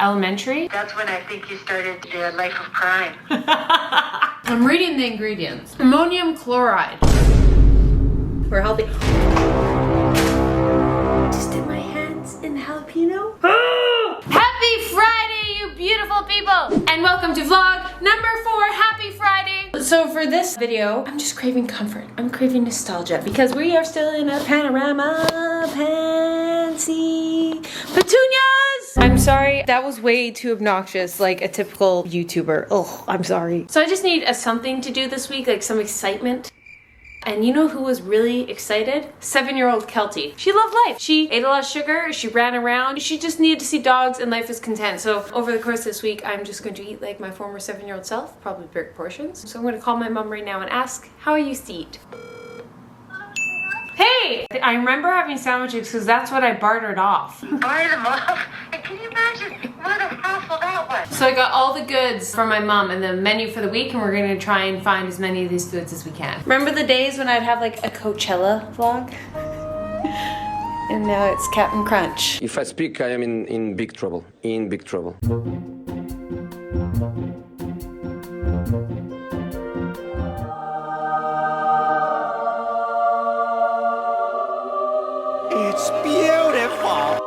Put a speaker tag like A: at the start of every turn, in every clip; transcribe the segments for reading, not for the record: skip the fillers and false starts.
A: elementary.
B: That's when I think you started your life of crime.
A: I'm reading the ingredients. Ammonium chloride. We're healthy. Just dip my hands in the jalapeno. Happy Friday, you beautiful people! And welcome to vlog number 4. Happy Friday! So for this video, I'm just craving comfort. I'm craving nostalgia because we are still in a panorama fancy petunias! I'm sorry, that was way too obnoxious, like a typical YouTuber. Oh, I'm sorry. So I just need something to do this week, like some excitement. And you know who was really excited? 7-year-old Keltie. She loved life. She ate a lot of sugar, she ran around, she just needed to see dogs and life is content. So over the course of this week, I'm just going to eat like my former 7-year-old self, probably big portions. So I'm going to call my mom right now and ask how I used to eat. Hey! I remember having sandwiches because that's what I bartered off.
B: Barter them off? And can you imagine what a hassle that was?
A: So I got all the goods from my mom and the menu for the week, and we're gonna try and find as many of these foods as we can. Remember the days when I'd have like a Coachella vlog? And now it's Captain Crunch.
C: If I speak, I am in big trouble. In big trouble.
D: It's beautiful.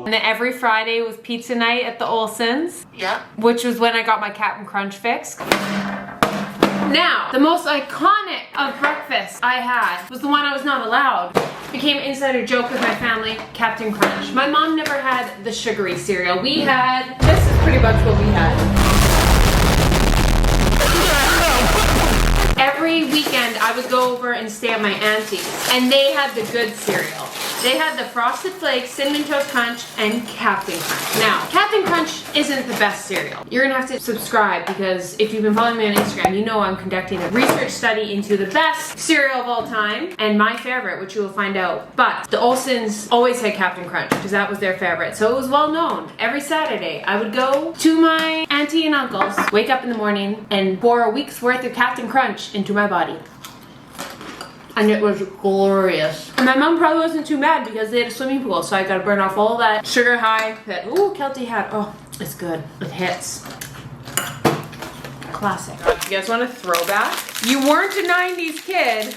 A: And then every Friday was pizza night at the Olsen's.
B: Yeah.
A: Which was when I got my Captain Crunch fix. Now, the most iconic of breakfast I had was the one I was not allowed. Became an insider joke with my family, Captain Crunch. My mom never had the sugary cereal. We had, this is pretty much what we had. Every weekend I would go over and stay at my auntie's, and they had the good cereal. They had the Frosted Flakes, Cinnamon Toast Crunch, and Captain Crunch. Now, Captain Crunch isn't the best cereal. You're gonna have to subscribe because if you've been following me on Instagram, you know I'm conducting a research study into the best cereal of all time and my favorite, which you will find out. But the Olsens always had Captain Crunch because that was their favorite. So it was well known. Every Saturday, I would go to my auntie and uncle's, wake up in the morning, and pour a week's worth of Captain Crunch into my body. And it was glorious. And my mom probably wasn't too mad because they had a swimming pool, so I got to burn off all that sugar high that, ooh, Keltie had. Oh, it's good. It hits. Classic. You guys want a throwback? You weren't a 90's kid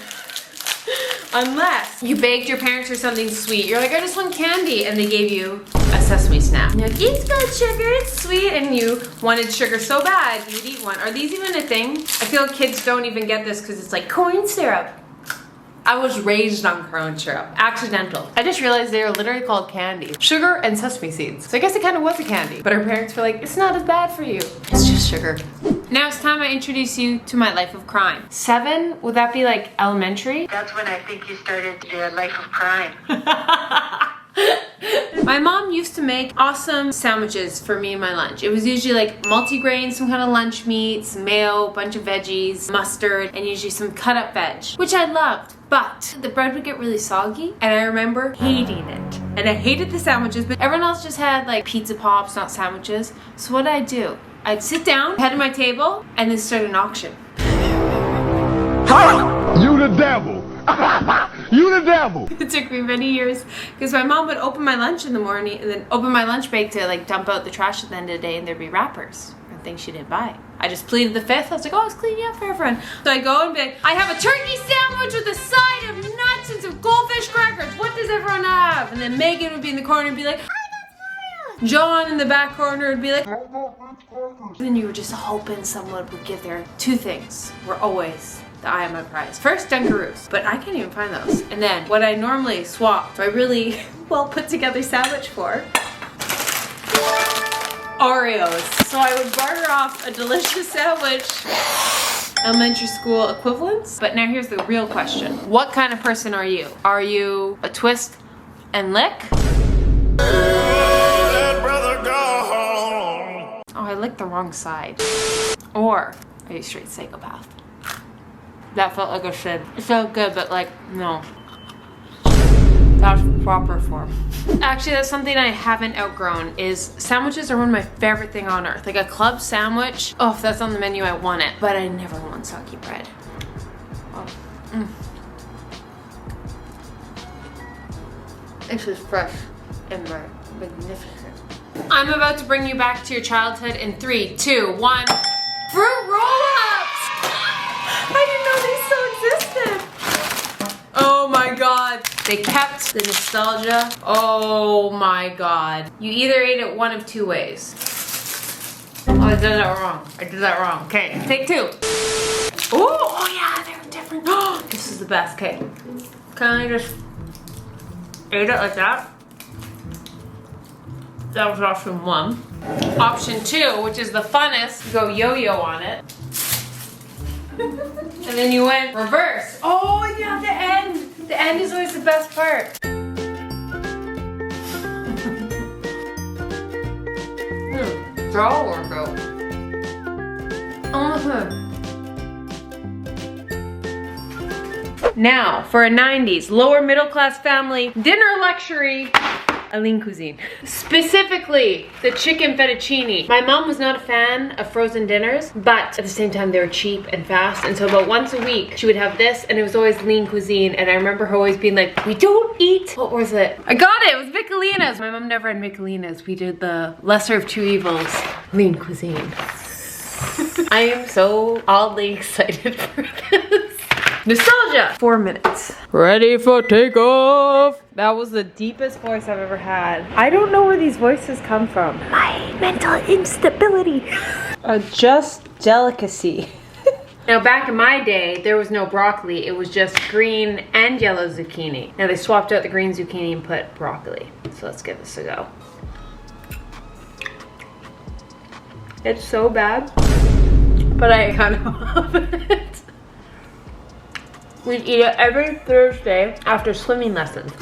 A: unless you begged your parents for something sweet. You're like, I just want candy. And they gave you a sesame snap. You're like, it's got sugar, it's sweet. And you wanted sugar so bad, you'd eat one. Are these even a thing? I feel kids don't even get this because it's like corn syrup. I was raised on corn syrup. Accidental. I just realized they were literally called candy. Sugar and sesame seeds. So I guess it kind of was a candy. But our parents were like, it's not as bad for you. It's just sugar. Now it's time I introduce you to my life of crime. 7? Would that be like elementary?
B: That's when I think you started your life of crime.
A: My mom used to make awesome sandwiches for me and my lunch. It was usually like multi-grain, some kind of lunch meat, some mayo, a bunch of veggies, mustard, and usually some cut up veg, which I loved. But the bread would get really soggy, and I remember hating it. And I hated the sandwiches, but everyone else just had like pizza pops, not sandwiches. So what I'd do, I'd sit down, head to my table, and then start an auction.
E: You the devil! You the devil!
A: It took me many years because my mom would open my lunch in the morning and then open my lunch bag to like dump out the trash at the end of the day, and there'd be wrappers and things she didn't buy. I just pleaded the fifth. I was like, oh, I was cleaning up for everyone. So I go and be like, I have a turkey sandwich with a side of nuts and some goldfish crackers. What does everyone have? And then Megan would be in the corner and be like, I got Mario. John in the back corner would be like, and then you were just hoping someone would give their 2 things. Were always the eye on my prize. First, Dunkaroos, but I can't even find those. And then what I normally swap my really well put together sandwich for, Oreos. So I would barter off a delicious sandwich, elementary school equivalents. But now here's the real question. What kind of person are you? Are you a twist and lick? Oh, I licked the wrong side. Or are you a straight psychopath? That felt like a sin. It felt good, but like, no. That's proper form. Actually, that's something I haven't outgrown is sandwiches are one of my favorite thing on earth. Like a club sandwich, oh, if that's on the menu, I want it. But I never want soggy bread. Oh. This is fresh and magnificent. I'm about to bring you back to your childhood in 3, 2, 1. Fruit roll-ups! I didn't know these still existed. Oh my god. They kept the nostalgia. Oh my god. You either ate it one of 2 ways. Oh, I did that wrong. I did that wrong. Okay, take 2. Oh yeah, they're different. This is the best. Okay. Can I just ate it like that? That was option 1. Option 2, which is the funnest, you go yo-yo on it. And then you went reverse. Oh yeah, the end. The end is always the best part. Draw workout. Now, for a 90s lower middle class family dinner luxury, a lean cuisine. Specifically, the chicken fettuccine. My mom was not a fan of frozen dinners, but at the same time they were cheap and fast, and so about once a week she would have this, and it was always lean cuisine, and I remember her always being like, we don't eat, what was it? I got it, it was Michelina's. My mom never had Michelina's. We did the lesser of 2 evils, lean cuisine. I am so oddly excited for this. Nostalgia! 4 minutes. Ready for takeoff! That was the deepest voice I've ever had. I don't know where these voices come from. My mental instability. A just delicacy. Now back in my day, there was no broccoli. It was just green and yellow zucchini. Now they swapped out the green zucchini and put broccoli. So let's give this a go. It's so bad, but I kind of love it. We'd eat it every Thursday after swimming lessons.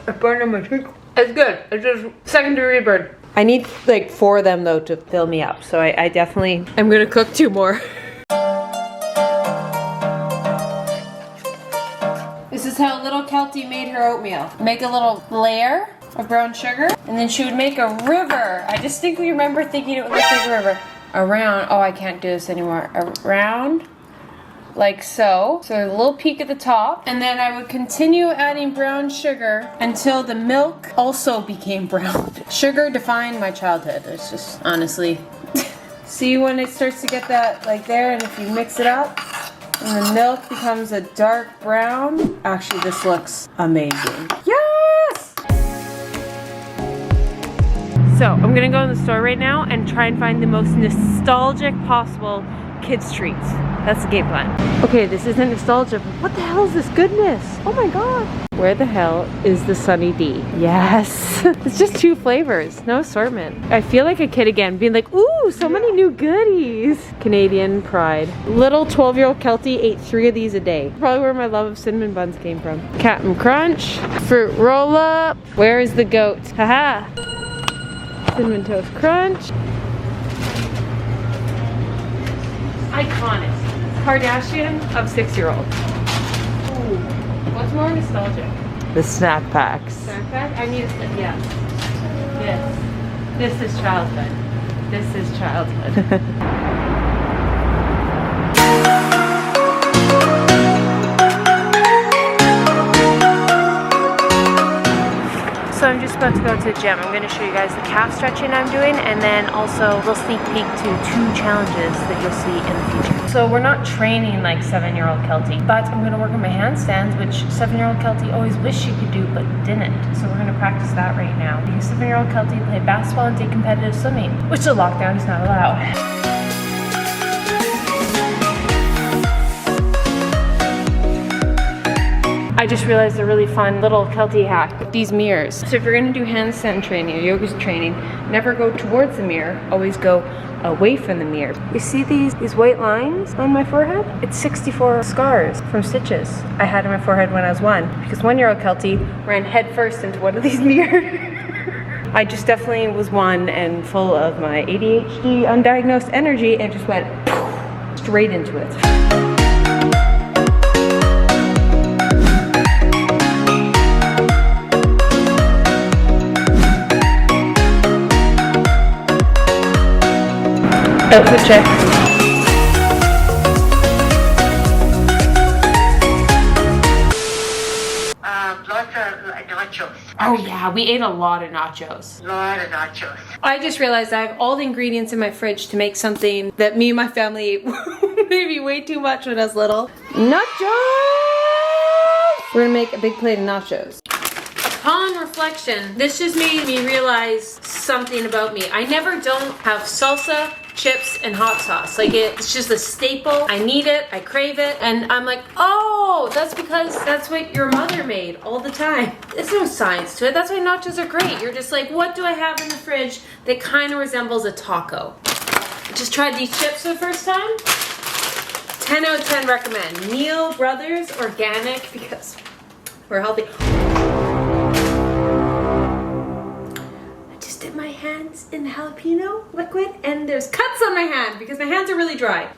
A: I burned on my cheek. It's good. It's just secondary burn. I need like 4 of them though to fill me up. So I definitely, I'm gonna cook 2 more. This is how little Keltie made her oatmeal. Make a little layer of brown sugar, and then she would make a river. I distinctly remember thinking it would look like a river. Around, oh I can't do this anymore. Around. Like so. So there's a little peak at the top. And then I would continue adding brown sugar until the milk also became brown. Sugar defined my childhood. It's just, honestly. See when it starts to get that like there, and if you mix it up and the milk becomes a dark brown. Actually, this looks amazing. Yes! So I'm gonna go in the store right now and try and find the most nostalgic possible kids treats. That's the game plan. Okay, this isn't nostalgia, but what the hell is this goodness? Oh my god. Where the hell is the Sunny D? Yes. It's just 2 flavors, no assortment. I feel like a kid again, being like, ooh, so many new goodies. Canadian pride. Little 12-year-old Keltie ate 3 of these a day. Probably where my love of cinnamon buns came from. Captain Crunch, fruit roll-up. Where is the goat? Haha. Cinnamon Toast Crunch. Iconic. Kardashian of 6-year-old. What's more nostalgic?
F: The snack packs.
A: Snack pack? I need a yeah. This is childhood. This is childhood. So I'm just about to go to the gym. I'm going to show you guys the calf stretching I'm doing, and then also a little sneak peek to 2 challenges that you'll see in the future. So we're not training like 7-year-old Keltie, but I'm going to work on my handstands, which 7-year-old Keltie always wished she could do but didn't. So we're going to practice that right now. Because 7-year-old Keltie played basketball and did competitive swimming, which the lockdown is not allowed. I just realized a really fun little Keltie hack with these mirrors. So if you're gonna do handstand training or yoga training, never go towards the mirror, always go away from the mirror. You see these white lines on my forehead? It's 64 scars from stitches I had on my forehead when I was 1. Because 1-year-old Keltie ran headfirst into one of these mirrors. I just definitely was 1 and full of my ADHD undiagnosed energy and just went straight into it. Outfit check.
B: Lots of nachos.
A: Oh yeah, we ate a lot of nachos.
B: Lot of nachos.
A: I just realized I have all the ingredients in my fridge to make something that me and my family ate maybe way too much when I was little. Nachos! We're gonna make a big plate of nachos. Upon reflection, this just made me realize something about me. I never don't have salsa, chips, and hot sauce. Like it's just a staple. I need it, I crave it, and I'm like, oh, that's because that's what your mother made all the time. There's no science to it. That's why nachos are great. You're just like, what do I have in the fridge that kind of resembles a taco? Just tried these chips for the first time. 10 out of 10 recommend. Neil Brothers Organic because we're healthy. My hands in the jalapeno liquid and there's cuts on my hand because my hands are really dry.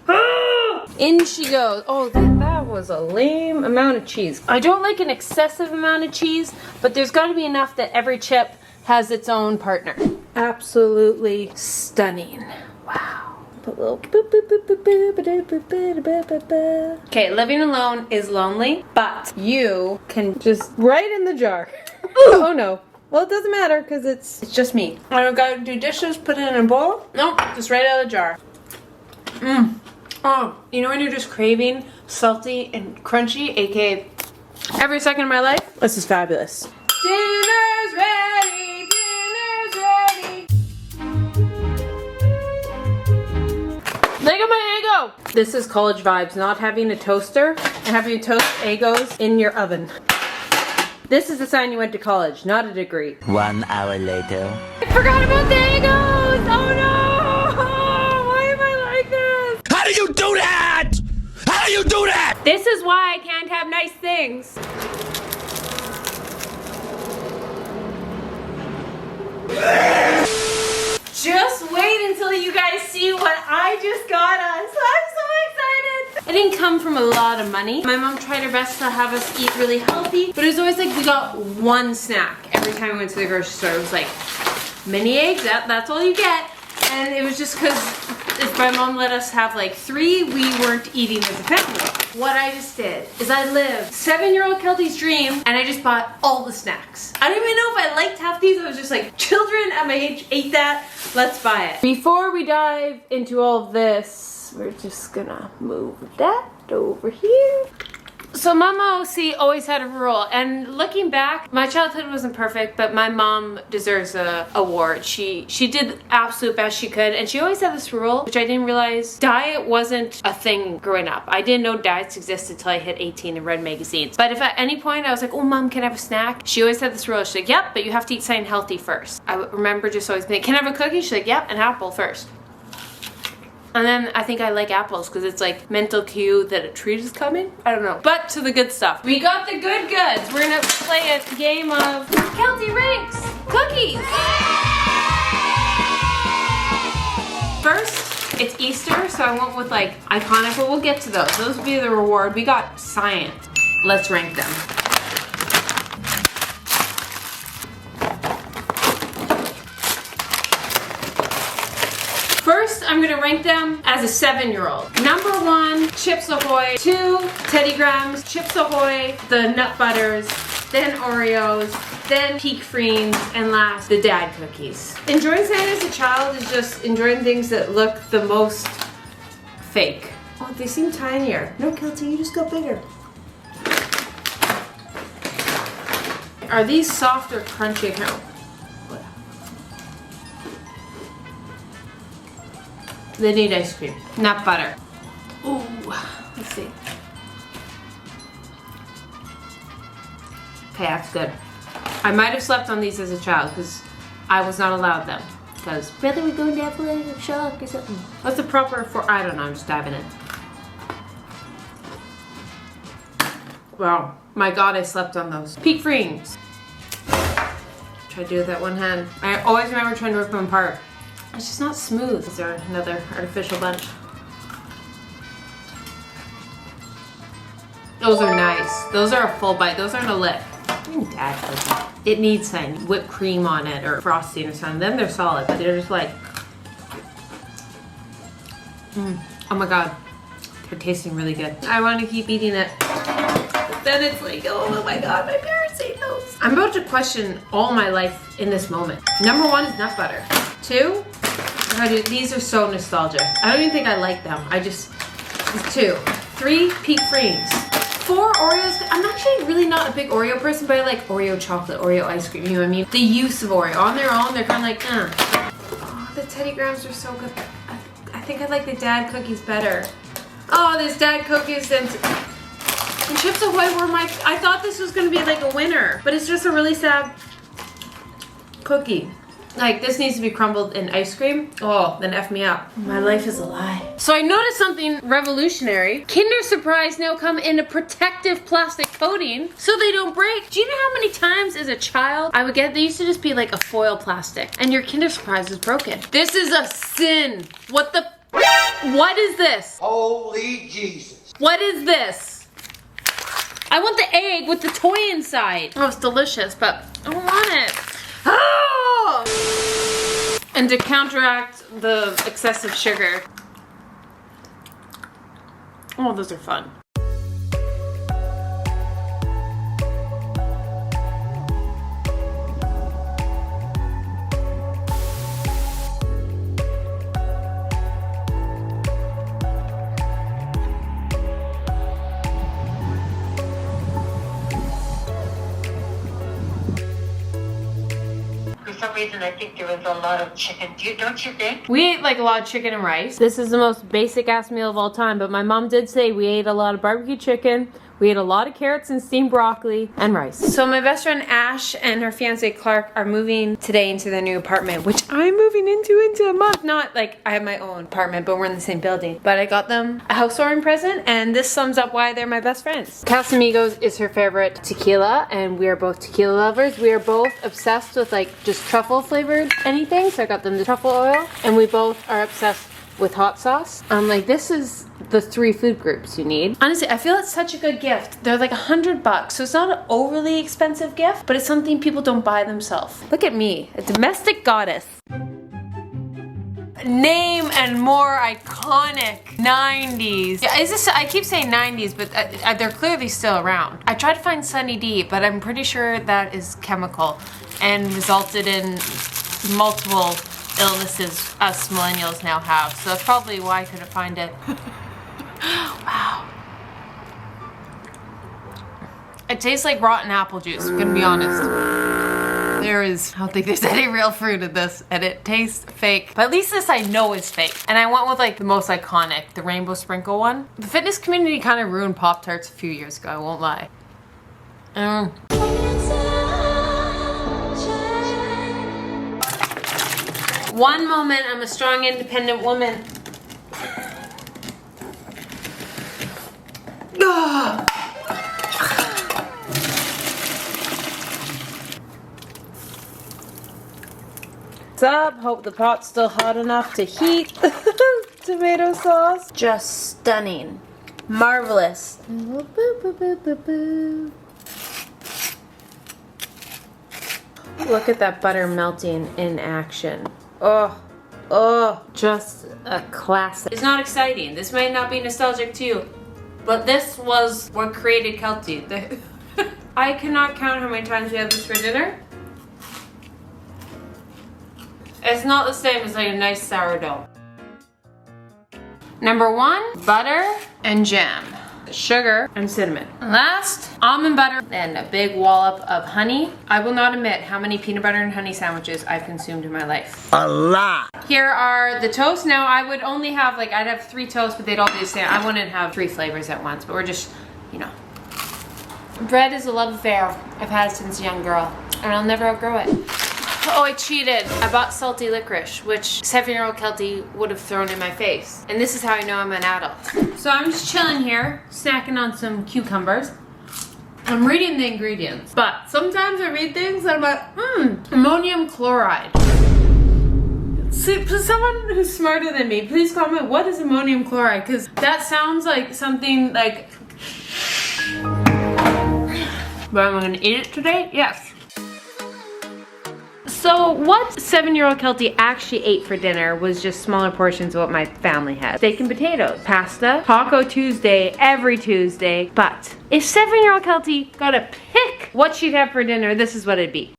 A: In she goes. Oh, that was a lame amount of cheese. I don't like an excessive amount of cheese, but there's got to be enough that every chip has its own partner. Absolutely stunning. Wow. Put a little boop, boop, boop, boop, boop, boop, boop, boop, boop, boop, boop. Okay, living alone is lonely, but you can just right in the jar. Oh no. Well, it doesn't matter because it's just me. I don't gotta do dishes, put it in a bowl. Nope, just right out of the jar. Oh, you know when you're just craving salty and crunchy, aka every second of my life? This is fabulous. Dinner's ready, dinner's ready. Look at my Eggo. This is college vibes, not having a toaster and having to toast Eggos in your oven. This is a sign you went to college, not a degree.
G: 1 hour later.
A: I forgot about the Eggos! Oh no! Why am I like this?
D: How do you do that? How do you do that?
A: This is why I can't have nice things. Just wait until you guys see what I just got us. I'm so excited. I didn't come from a lot of money. My mom tried her best to have us eat really healthy, but it was always like we got one snack every time we went to the grocery store. It was like mini eggs, that's all you get. And it was just because if my mom let us have like 3, we weren't eating as a family. What I just did is I lived 7-year-old Keltie's dream and I just bought all the snacks. I don't even know if I liked half these. I was just like, children at my age ate that, let's buy it. Before we dive into all of this, we're just gonna move that over here. So Mama OC always had a rule, and looking back, my childhood wasn't perfect, but my mom deserves an award. She did the absolute best she could, and she always had this rule, which I didn't realize diet wasn't a thing growing up. I didn't know diets existed till I hit 18 and read magazines. But if at any point I was like, oh Mom, can I have a snack? She always had this rule. She's like, yep, but you have to eat something healthy first. I remember just always being like, can I have a cookie? She's like, yep, an apple first. And then I think I like apples because it's like mental cue that a treat is coming. I don't know. But to the good stuff. We got the good goods. We're gonna play a game of Keltie Ranks Cookies. First, it's Easter, so I went with like iconic, but we'll get to those. Those will be the reward. We got science. Let's rank them. First, I'm gonna rank them as a 7-year-old. Number 1, Chips Ahoy. 2, Teddy Grahams. Chips Ahoy, the nut butters, then Oreos, then Peak Freens, and last, the dad cookies. Enjoying Santa as a child is just enjoying things that look the most fake. Oh, they seem tinier. No, Keltie, you just got bigger. Are these soft or crunchy? No. They need ice cream. Nut butter. Ooh, let's see. Okay, that's good. I might have slept on these as a child because I was not allowed them. Because brother would go down for a shock or something. What's the proper for? I don't know, I'm just diving in. Wow, my God, I slept on those. Peak Freens. Try to do it with that one hand. I always remember trying to rip them apart. It's just not smooth. Is there another artificial bunch? Those are nice. Those are a full bite. Those aren't a lick. Dad cookie. It needs some whipped cream on it or frosting or something. Then they're solid, but they're just like, oh my God, they're tasting really good. I want to keep eating it, but then it's like, oh my God, my parents ate those. I'm about to question all my life in this moment. Number 1 is nut butter. 2, these are so nostalgic. I don't even think I like them. I just, 2. 3, peak frames. 4, Oreos. I'm actually really not a big Oreo person, but I like Oreo chocolate, Oreo ice cream, you know what I mean? The use of Oreo. On their own, they're kind of like, Oh, the Teddy Grahams are so good. I think I like the dad cookies better. Oh, there's dad cookies and Chips Ahoy were I thought this was gonna be like a winner, but it's just a really sad cookie. Like, this needs to be crumbled in ice cream. Oh, then F me up. My life is a lie. So I noticed something revolutionary. Kinder Surprise now come in a protective plastic coating so they don't break. Do you know how many times as a child I would get, they used to just be like a foil plastic and your Kinder Surprise is broken. This is a sin. What is this?
G: Holy Jesus.
A: What is this? I want the egg with the toy inside. Oh, it's delicious, but I don't want it. Oh! And to counteract the excessive sugar. Oh, those are fun.
B: For some reason, I think there was a lot of chicken. Don't you think?
A: We ate like a lot of chicken and rice. This is the most basic ass meal of all time, but my mom did say we ate a lot of barbecue chicken, we ate a lot of carrots and steamed broccoli, and rice. So my best friend Ash and her fiance Clark are moving today into their new apartment, which I'm moving into a month. Not like I have my own apartment, but we're in the same building. But I got them a housewarming present, and this sums up why they're my best friends. Casamigos is her favorite tequila, and we are both tequila lovers. We are both obsessed with like just truffle flavored anything, so I got them the truffle oil, and we both are obsessed with hot sauce. Like, this is the 3 food groups you need. Honestly, I feel it's such a good gift. They're like $100, so it's not an overly expensive gift, but it's something people don't buy themselves. Look at me, a domestic goddess. Name and more iconic 90s. Yeah, I keep saying 90s, but they're clearly still around. I tried to find Sunny D, but I'm pretty sure that is chemical and resulted in multiple illnesses us millennials now have. So that's probably why I couldn't find it. Wow. It tastes like rotten apple juice, I'm gonna be honest. I don't think there's any real fruit in this, and it tastes fake. But at least this I know is fake. And I went with like the most iconic, the rainbow sprinkle one. The fitness community kind of ruined Pop-Tarts a few years ago, I won't lie. One moment, I'm a strong, independent woman. Ugh. What's up? Hope the pot's still hot enough to heat tomato sauce. Just stunning. Marvelous. Look at that butter melting in action. Oh, just a classic. It's not exciting. This might not be nostalgic to you, but this was what created Keltie. I cannot count how many times we had this for dinner. It's not the same as like a nice sourdough. Number 1, butter and jam. Sugar and cinnamon. Last, almond butter and a big wallop of honey. I will not admit how many peanut butter and honey sandwiches I've consumed in my life.
D: A lot.
A: Here are the toasts. Now I would only have I'd have 3 toasts, but they'd all be the same. I wouldn't have 3 flavors at once, but we're just, you know. Bread is a love affair I've had since a young girl, and I'll never outgrow it. Oh, I cheated. I bought salty licorice, which 7-year-old Keltie would have thrown in my face. And this is how I know I'm an adult. So I'm just chilling here, snacking on some cucumbers. I'm reading the ingredients, but sometimes I read things that I'm like, ammonium chloride. So, someone who's smarter than me, please comment, what is ammonium chloride? Because that sounds like something like... But I'm gonna eat it today? Yes. So what 7-year-old Keltie actually ate for dinner was just smaller portions of what my family had. Steak and potatoes, pasta, Taco Tuesday every Tuesday. But if 7-year-old Keltie got to pick what she'd have for dinner, this is what it'd be.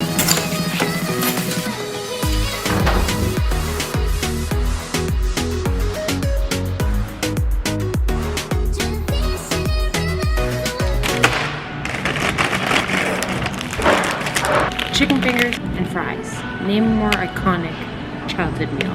A: Chicken fingers and fries. Name a more iconic childhood meal.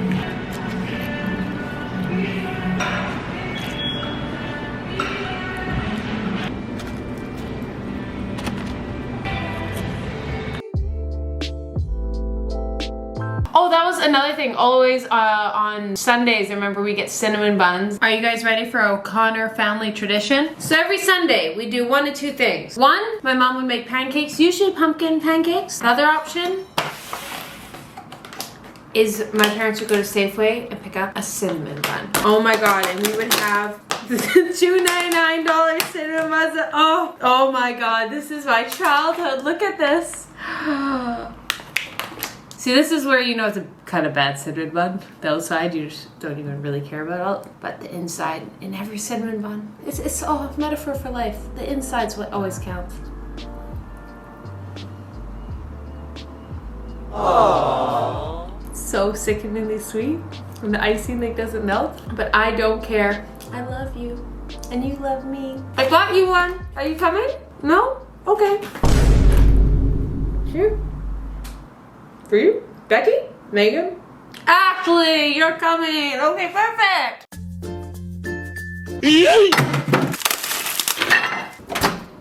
A: Oh, that was another thing. Always on Sundays, I remember we get cinnamon buns. Are you guys ready for O'Connor family tradition? So every Sunday, we do one of two things. One, my mom would make pancakes, usually pumpkin pancakes. Another option is my parents would go to Safeway and pick up a cinnamon bun. Oh my God, and we would have the $2.99 cinnamon buns. Oh my God, this is my childhood. Look at this. See, this is where you know it's a kind of bad cinnamon bun. The outside, you just don't even really care about it all. But the inside, in every cinnamon bun, it's a metaphor for life. The inside's what always counts. Aww. So sickeningly sweet. And the icing like doesn't melt. But I don't care. I love you. And you love me. I got you one. Are you coming? No? Okay. Sure. For you? Becky? Megan? Ashley, you're coming! Okay, perfect!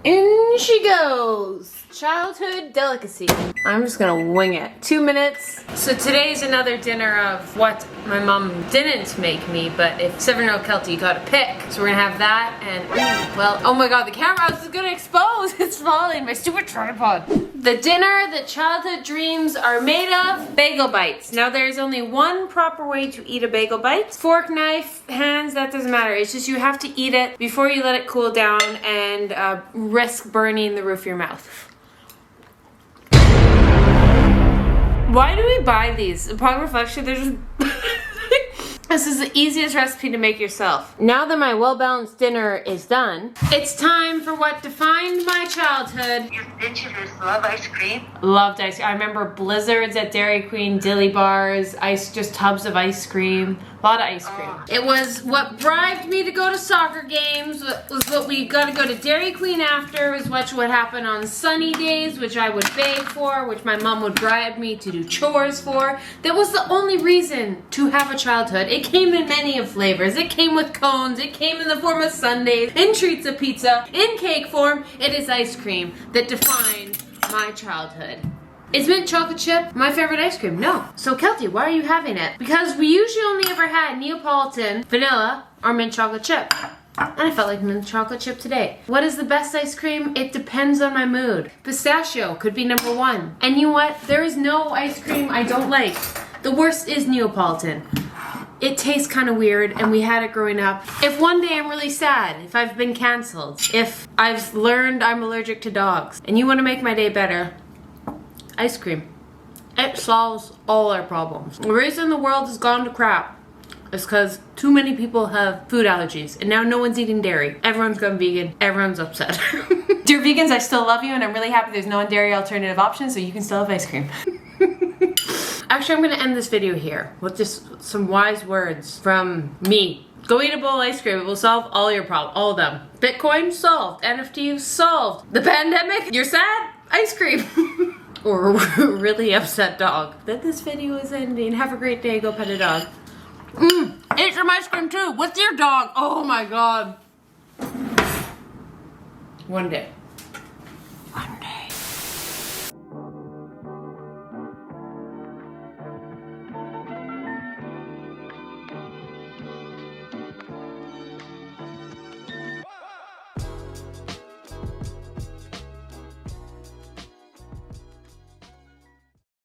A: In she goes! Childhood delicacy. I'm just gonna wing it. 2 minutes. So today's another dinner of what my mom didn't make me, but if 7-year-old Keltie got to pick. So we're gonna have that and, well, oh my God, the camera is gonna expose. It's falling, my stupid tripod. The dinner that childhood dreams are made of, bagel bites. Now there's only one proper way to eat a bagel bite. Fork, knife, hands, that doesn't matter. It's just you have to eat it before you let it cool down and risk burning the roof of your mouth. Why do we buy these? Upon reflection, they're just... This is the easiest recipe to make yourself. Now that my well-balanced dinner is done, it's time for what defined my childhood.
B: Didn't you just love ice cream?
A: Loved ice cream. I remember blizzards at Dairy Queen, dilly bars, just tubs of ice cream. A lot of ice cream. It was what bribed me to go to soccer games, was what we got to go to Dairy Queen after, was what would happen on sunny days, which I would beg for, which my mom would bribe me to do chores for. That was the only reason to have a childhood. It came in many of flavors. It came with cones. It came in the form of sundaes, in treats of pizza, in cake form. It is ice cream that defined my childhood. Is mint chocolate chip my favorite ice cream? No. So Keltie, why are you having it? Because we usually only ever had Neapolitan, vanilla, or mint chocolate chip. And I felt like mint chocolate chip today. What is the best ice cream? It depends on my mood. Pistachio could be number 1. And you know what? There is no ice cream I don't like. The worst is Neapolitan. It tastes kind of weird, and we had it growing up. If one day I'm really sad, if I've been canceled, if I've learned I'm allergic to dogs, and you want to make my day better, ice cream. It solves all our problems. The reason the world has gone to crap is because too many people have food allergies, and now no one's eating dairy. Everyone's gone vegan. Everyone's upset. Dear vegans, I still love you, and I'm really happy there's no dairy alternative options, so you can still have ice cream. Actually, I'm gonna end this video here with just some wise words from me. Go eat a bowl of ice cream. It will solve all your problems. All of them. Bitcoin solved. NFT solved. The pandemic, you're sad? Ice cream. Or a really upset dog. That this video is ending. Have a great day. Go pet a dog. Eat some ice cream too with your dog. Oh my God. One day. One day.